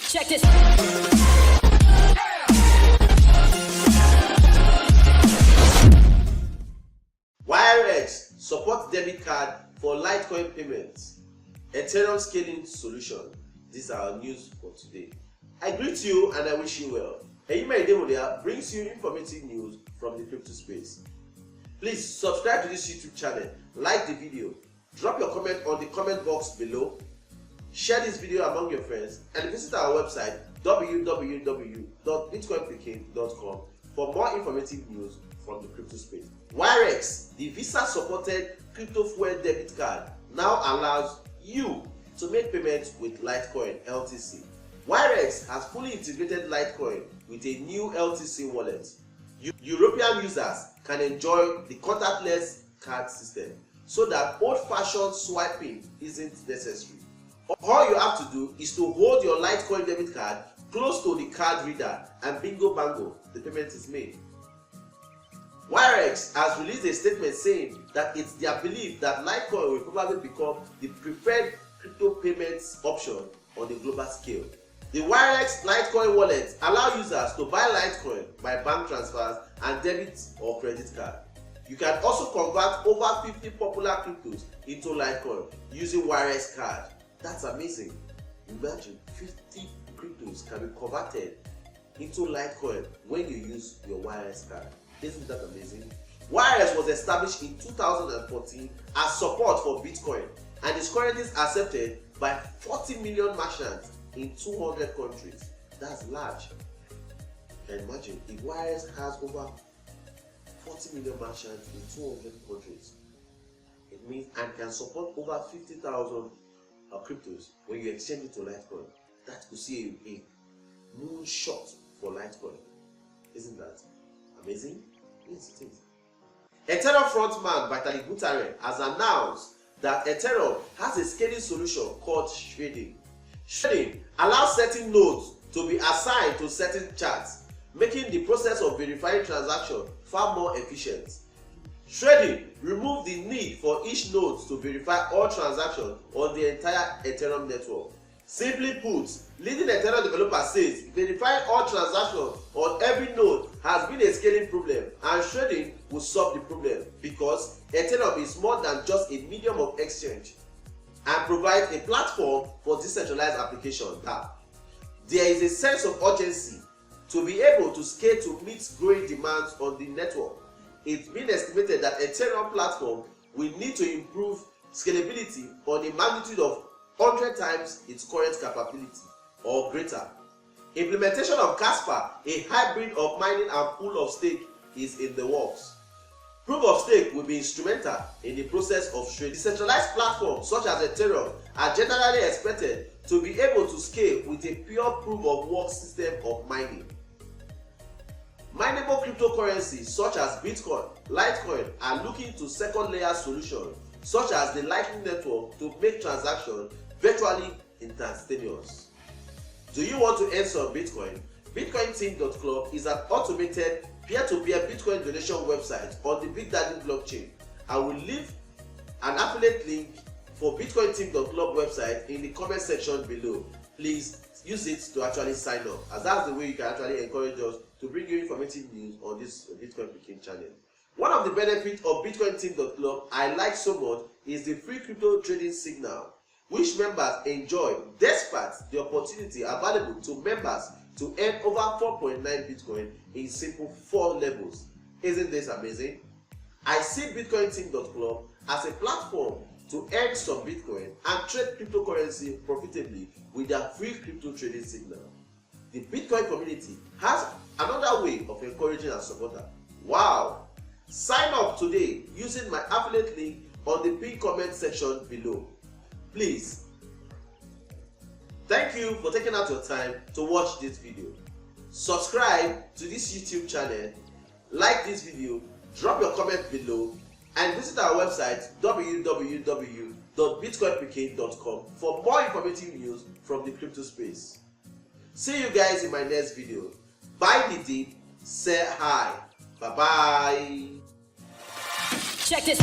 Check this. Wirex support debit card for Litecoin payments. Ethereum scaling solution. These are our news for today. I greet you and I wish you well. Eyima Idemodia brings you informative news from the crypto space. Please subscribe to this YouTube channel, like the video, drop your comment on the comment box below, share this video among your friends, and visit our website www.bitcoinpikin.com for more informative news from the crypto space. Wirex, the Visa-supported crypto fuel debit card, now allows you to make payments with Litecoin LTC. Wirex has fully integrated Litecoin with a new LTC wallet. European users can enjoy the contactless card system so that old-fashioned swiping isn't necessary. All you have to do is to hold your Litecoin debit card close to the card reader and bingo bango, the payment is made. Wirex has released a statement saying that it's their belief that Litecoin will probably become the preferred crypto payments option on the global scale. The Wirex Litecoin wallet allows users to buy Litecoin by bank transfers and debit or credit card. You can also convert over 50 popular cryptos into Litecoin using Wirex card. That's amazing. Imagine 50 cryptos can be converted into Litecoin when you use your Wirex card. Isn't that amazing? Wirex was established in 2014 as support for Bitcoin and is currently accepted by 40 million merchants in 200 countries. That's large. And imagine if Wirex has over 40 million merchants in 200 countries, it means and can support over 50,000 cryptos when you exchange it to Litecoin. That could see a moonshot for Litecoin. Isn't that amazing? Yes, it is. Ethereum frontman Vitalik Buterin has announced that Ethereum has a scaling solution called sharding. Sharding allows certain nodes to be assigned to certain charts, making the process of verifying transactions far more efficient. Sharding removes the need for each node to verify all transactions on the entire Ethereum network. Simply put, leading Ethereum developer says verifying all transactions on every node has been a scaling problem, and sharding will solve the problem because Ethereum is more than just a medium of exchange and provides a platform for decentralized applications. There is a sense of urgency to be able to scale to meet growing demands on the network. It's been estimated that Ethereum platform will need to improve scalability on a magnitude of 100 times its current capability or greater. Implementation of Casper, a hybrid of mining and pool of stake, is in the works. Proof of stake will be instrumental in the process of trading. Decentralized platforms such as Ethereum are generally expected to be able to scale with a pure proof of work system of mining. Mineable cryptocurrencies such as Bitcoin, Litecoin are looking to second layer solutions such as the Lightning Network to make transactions virtually instantaneous. Do you want to earn some Bitcoin? BitcoinTeam.club is an automated peer-to-peer Bitcoin donation website on the Big Daddy blockchain. I will leave an affiliate link for BitcoinTeam.club website in the comment section below. Please use it to actually sign up, as that's the way you can actually encourage us to bring you informative news on this Bitcoin Pikin channel. One of the benefits of BitcoinTeam.club I like so much is the free crypto trading signal, which members enjoy despite the opportunity available to members to earn over 4.9 Bitcoin in simple 4 levels. Isn't this amazing? I see BitcoinTeam.club as a platform to earn some Bitcoin and trade cryptocurrency profitably with their free crypto trading signal. The Bitcoin community has another way of encouraging and supporting. Wow! Sign up today using my affiliate link on the pinned comment section below. Please. Thank you for taking out your time to watch this video. Subscribe to this YouTube channel, like this video, drop your comment below, and visit our website www.bitcoinpikin.com for more informative news from the crypto space. See you guys in my next video. Buy the dip, say hi. Bye bye. Check this.